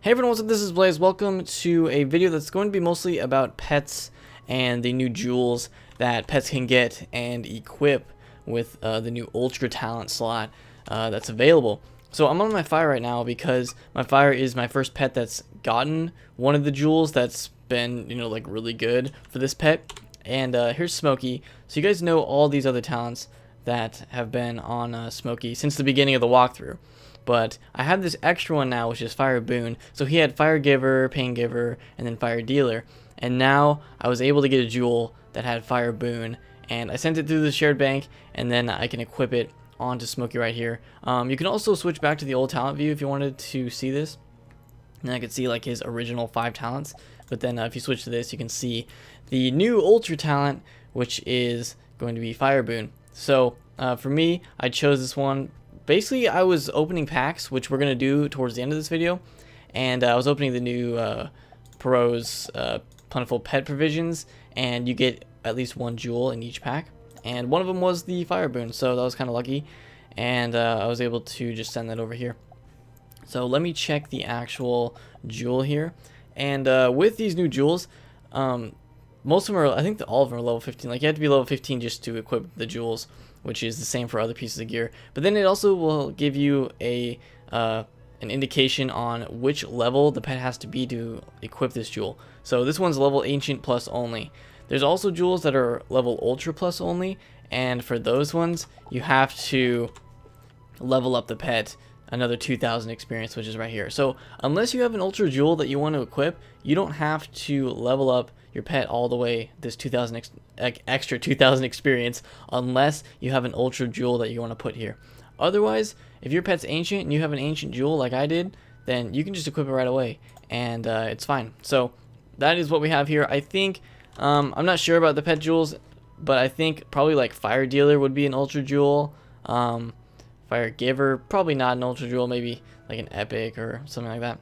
Hey everyone, what's up? This is Blaze. Welcome to a video that's going to be mostly about pets and the new jewels that pets can get and equip with the new Ultra Talent slot that's available. So I'm on my fire right now because my fire is my first pet that's gotten one of the jewels that's been, like really good for this pet. And here's Smokey. So you guys know all these other talents that have been on Smokey since the beginning of the walkthrough. But I have this extra one now, which is Fire Boon. So he had Fire Giver, Pain Giver, and then Fire Dealer. And now I was able to get a jewel that had Fire Boon. And I sent it through the shared bank, and then I can equip it onto Smokey right here. You can also switch back to the old talent view if you wanted to see this. And I could see like his original 5 talents. But then if you switch to this, you can see the new Ultra Talent, which is going to be Fire Boon. So for me, I chose this one. Basically, I was opening packs, which we're going to do towards the end of this video, and I was opening the new Perot's Plentiful Pet Provisions, and you get at least one jewel in each pack, and one of them was the Fire Boon, so that was kind of lucky, and I was able to just send that over here. So let me check the actual jewel here, and with these new jewels, most of them are, I think all of them are level 15, like you have to be level 15 just to equip the jewels, which is the same for other pieces of gear. But then it also will give you a an indication on which level the pet has to be to equip this jewel. So this one's level Ancient plus only. There's also jewels that are level Ultra plus only, and for those ones you have to level up the pet another 2,000 experience, which is right here. So unless you have an Ultra jewel that you want to equip, you don't have to level up your pet all the way this 2,000 extra 2,000 experience unless you have an Ultra jewel that you want to put here. Otherwise, if your pet's ancient and you have an ancient jewel like I did, then you can just equip it right away and it's fine. So that is what we have here. I think I'm not sure about the pet jewels, but I think probably like Fire Dealer would be an Ultra jewel. Fire Giver, probably not an Ultra jewel, maybe like an Epic or something like that.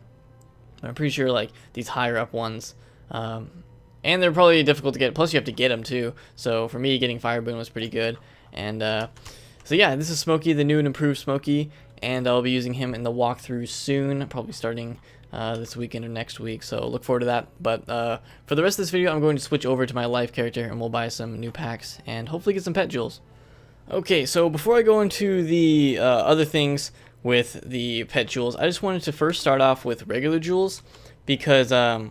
I'm pretty sure like these higher up ones, and they're probably difficult to get, plus you have to get them too. So for me, getting Fire Boon was pretty good. And so yeah, this is Smokey, the new and improved Smokey, and I'll be using him in the walkthrough soon, probably starting this weekend or next week, so look forward to that. But for the rest of this video, I'm going to switch over to my life character and we'll buy some new packs and hopefully get some pet jewels. Okay, so before I go into the other things with the pet jewels, I just wanted to first start off with regular jewels because I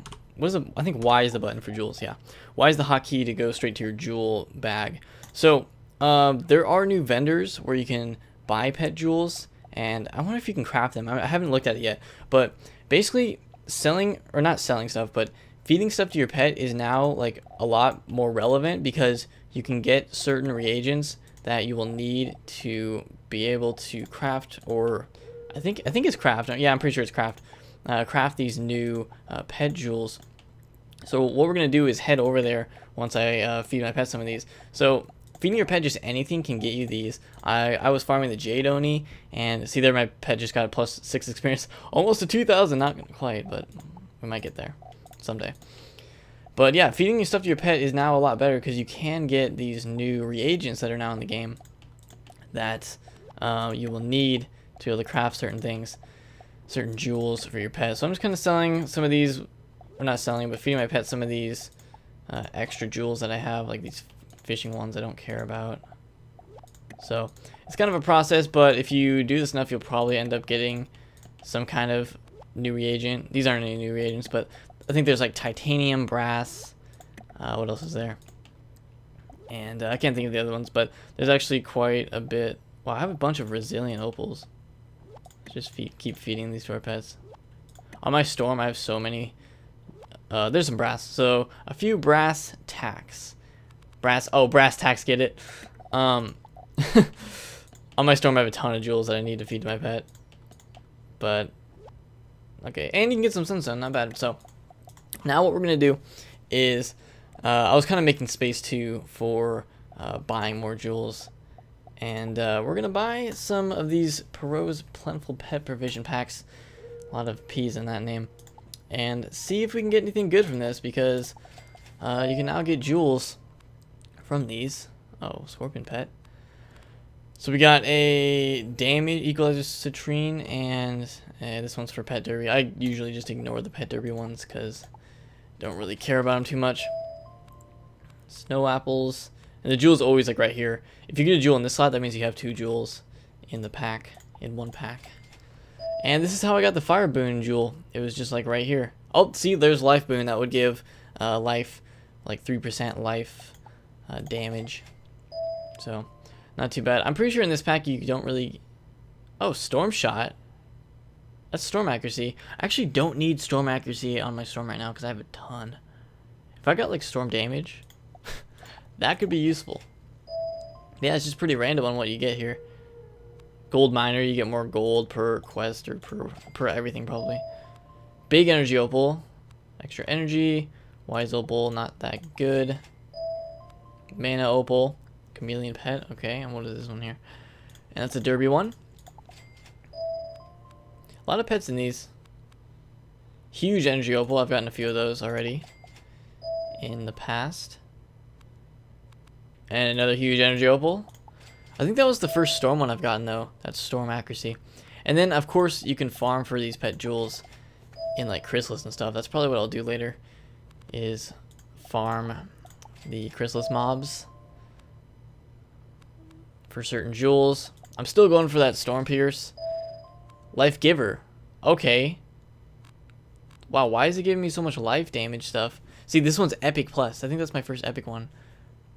think Y is the button for jewels. Yeah, Y is the hotkey to go straight to your jewel bag. So there are new vendors where you can buy pet jewels, and I wonder if you can craft them. I haven't looked at it yet, but basically selling, or not selling stuff, but feeding stuff to your pet is now like a lot more relevant because you can get certain reagents that you will need to be able to craft, or I think it's craft. Yeah, I'm pretty sure it's craft. Craft these new pet jewels. So what we're gonna do is head over there once I feed my pet some of these. So feeding your pet just anything can get you these. I was farming the Jade Oni, and see there, my pet just got a plus 6 experience, almost to 2,000. Not quite, but we might get there someday. But yeah, feeding your stuff to your pet is now a lot better because you can get these new reagents that are now in the game that you will need to be able to craft certain things, certain jewels for your pet. So I'm just kind of selling some of these, or not selling, but feeding my pet some of these extra jewels that I have, like these fishing ones I don't care about. So it's kind of a process, but if you do this enough, you'll probably end up getting some kind of new reagent. These aren't any new reagents, but I think there's like titanium, brass, what else is there? And I can't think of the other ones, but there's actually quite a bit. Wow, I have a bunch of resilient opals. Just keep feeding these to our pets. On my storm, I have so many. There's some brass. So a few brass tacks. Brass tacks, get it? On my storm, I have a ton of jewels that I need to feed to my pet. But okay, and you can get some sunstone, not bad. So now what we're gonna do is, I was kind of making space too for buying more jewels, and we're gonna buy some of these Perot's Plentiful Pet Provision packs, a lot of P's in that name, and see if we can get anything good from this, because you can now get jewels from these. Oh, Scorpion Pet. So we got a damage equalizer citrine and And this one's for Pet Derby. I usually just ignore the Pet Derby ones because I don't really care about them too much. Snow apples. And the jewel's always like right here. If you get a jewel in this slot, that means you have 2 jewels in the pack, in one pack. And this is how I got the fire boon jewel. It was just like right here. Oh, see, there's life boon. That would give life, like 3% life damage. So, not too bad. I'm pretty sure in this pack you don't really... Oh, storm shot. That's storm accuracy. I actually don't need storm accuracy on my storm right now because I have a ton. If I got like storm damage, that could be useful. Yeah, it's just pretty random on what you get here. Gold miner, you get more gold per quest or per everything probably. Big energy opal, extra energy. Wise opal, not that good. Mana opal, chameleon pet. Okay, and what is this one here? And that's a derby one. A lot of pets in these. Huge energy opal. I've gotten a few of those already in the past. And another huge energy opal. I think that was the first storm one I've gotten though. That's storm accuracy. And then of course you can farm for these pet jewels in like chrysalis and stuff. That's probably what I'll do later, is farm the chrysalis mobs for certain jewels. I'm still going for that storm pierce. Life giver. Okay. Wow, why is it giving me so much life damage stuff? See, this one's epic plus. I think that's my first epic one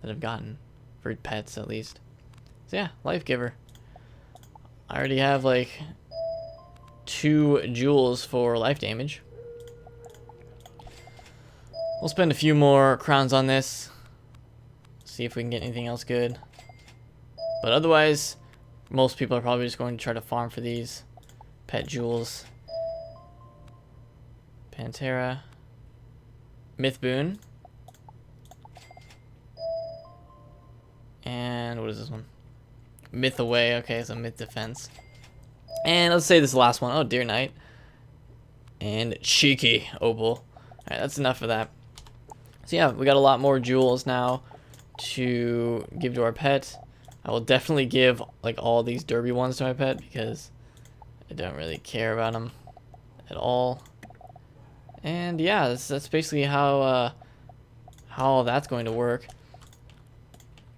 that I've gotten for pets at least. So yeah, life giver. I already have like 2 jewels for life damage. We'll spend a few more crowns on this. See if we can get anything else good. But otherwise, most people are probably just going to try to farm for these pet jewels. Pantera. Myth boon. And what is this one? Myth away. Okay, so myth defense. And let's say this last one. Oh, Deer Knight. And cheeky opal. Alright, that's enough of that. So yeah, we got a lot more jewels now to give to our pet. I will definitely give like all these derby ones to my pet because I don't really care about them at all. And yeah, that's basically how that's going to work.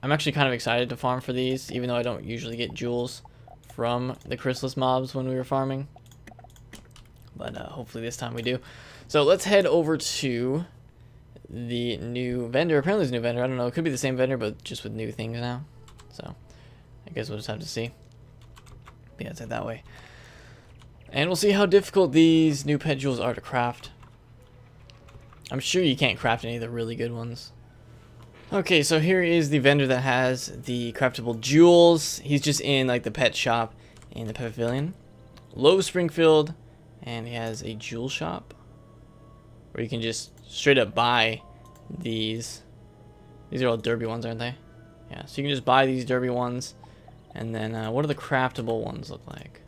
I'm actually kind of excited to farm for these, even though I don't usually get jewels from the chrysalis mobs when we were farming. But hopefully this time we do. So let's head over to the new vendor. Apparently there's a new vendor. I don't know. It could be the same vendor, but just with new things now. So I guess we'll just have to see. But yeah, it's that way. And we'll see how difficult these new pet jewels are to craft. I'm sure you can't craft any of the really good ones. Okay, so here is the vendor that has the craftable jewels. He's just in like the pet shop in the pavilion. Low Springfield, and he has a jewel shop where you can just straight up buy these. These are all derby ones, aren't they? Yeah, so you can just buy these derby ones. And then what do the craftable ones look like?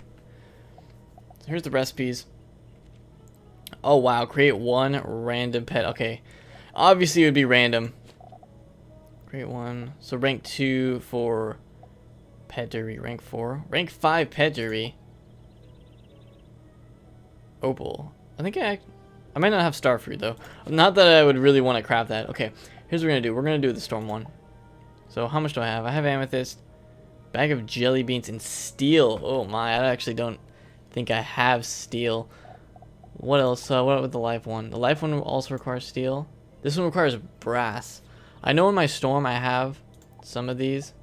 So here's the recipes. Oh wow, create 1 random pet. Okay, obviously it would be random. Create 1. So rank 2 for pet derby. Rank 4. Rank 5 pet derby. Opal. I think I might not have starfruit though. Not that I would really want to craft that. Okay, here's what we're gonna do. We're gonna do the storm one. So how much do I have? I have amethyst, bag of jelly beans, and steel. Oh my, I actually don't think I have steel. What else? What with the life one? The life one also requires steel. This one requires brass. I know in my storm I have some of these.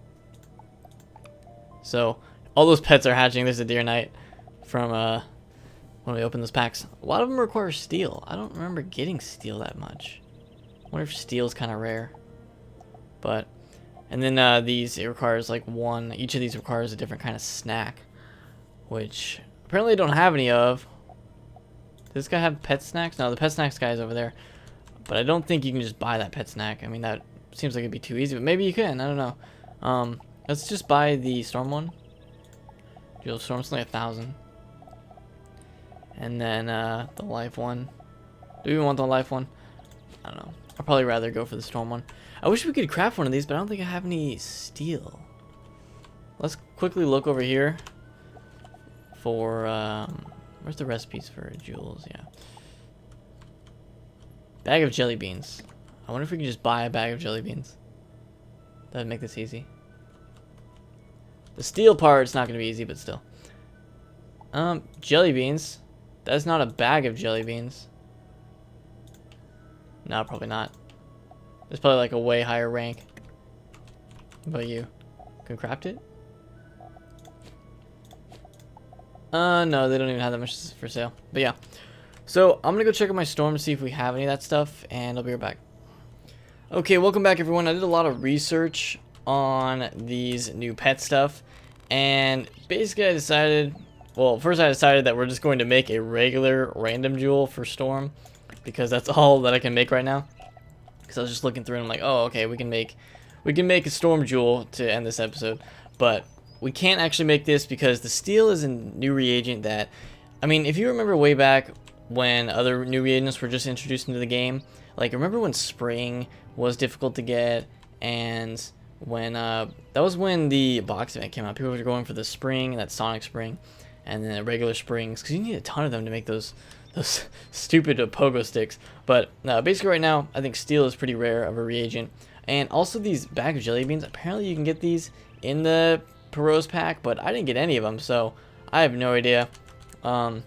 So all those pets are hatching. There's a Deer Knight from when we open those packs. A lot of them require steel. I don't remember getting steel that much. I wonder if steel is kind of rare. But and then these, it requires like 1. Each of these requires a different kind of snack, which apparently I don't have any of. Does this guy have pet snacks? No, the pet snacks guy is over there. But I don't think you can just buy that pet snack. I mean, that seems like it'd be too easy, but maybe you can. I don't know. Let's just buy the storm one. Jewel storm's only 1,000. And then the life one. Do we want the life one? I don't know. I'd probably rather go for the storm one. I wish we could craft one of these, but I don't think I have any steel. Let's quickly look over here for Where's the recipes for jewels? Yeah. Bag of jelly beans. I wonder if we can just buy a bag of jelly beans. That'd make this easy. The steel part's not gonna be easy, but still. Jelly beans. That's not a bag of jelly beans. No, probably not. There's probably like a way higher rank. What about you? Can craft it? No, they don't even have that much for sale. But yeah. So, I'm gonna go check out my storm to see if we have any of that stuff, and I'll be right back. Okay, welcome back everyone. I did a lot of research on these new pet stuff, and basically I decided, well, first I decided that we're just going to make a regular random jewel for storm, because that's all that I can make right now. Because I was just looking through and I'm like, oh, okay, we can make a storm jewel to end this episode, but we can't actually make this because the steel is a new reagent that, I mean, if you remember way back when other new reagents were just introduced into the game, like remember when spring was difficult to get, and when that was when the box event came out. People were going for the spring, that sonic spring, and then the regular springs, because you need a ton of them to make those stupid pogo sticks. But basically right now I think steel is pretty rare of a reagent. And also these bag of jelly beans, apparently you can get these in the Perot's pack, but I didn't get any of them, so I have no idea. I'll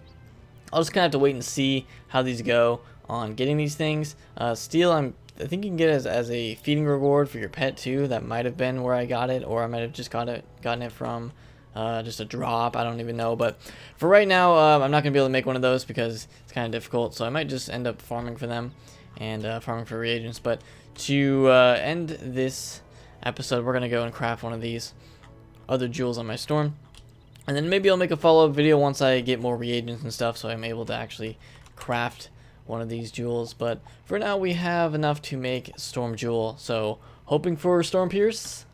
just kind of have to wait and see how these go on getting these things. Steel, I think you can get it as a feeding reward for your pet too. That might have been where I got it, or I might have just gotten it from just a drop. I don't even know. But for right now, I'm not gonna be able to make one of those because it's kind of difficult. So I might just end up farming for them and farming for reagents. But to end this episode, we're gonna go and craft one of these other jewels on my storm, and then maybe I'll make a follow-up video once I get more reagents and stuff, so I'm able to actually craft one of these jewels. But for now, we have enough to make storm jewel. So hoping for storm pierce,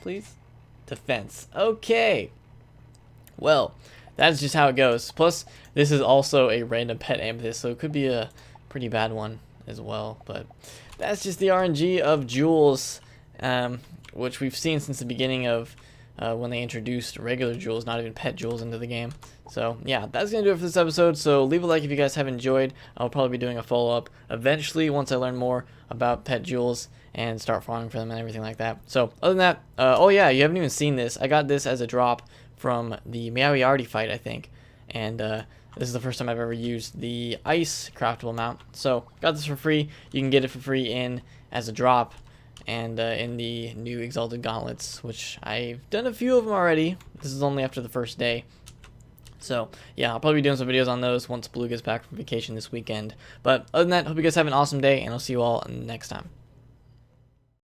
please. Defense. Okay. Well, that's just how it goes. Plus, this is also a random pet amethyst, so it could be a pretty bad one as well. But that's just the RNG of jewels, which we've seen since the beginning of when they introduced regular jewels, not even pet jewels, into the game. So yeah, that's gonna do it for this episode. So leave a like if you guys have enjoyed. I'll probably be doing a follow-up eventually once I learn more about pet jewels and start farming for them and everything like that. So other than that, oh yeah, you haven't even seen this. I got this as a drop from the Meowiarty fight, I think, and this is the first time I've ever used the ice craftable mount. So got this for free. You can get it for free as a drop, and in the new Exalted Gauntlets, which I've done a few of them already. This is only after the first day. So yeah, I'll probably be doing some videos on those once Blue gets back from vacation this weekend. But other than that, hope you guys have an awesome day, and I'll see you all next time.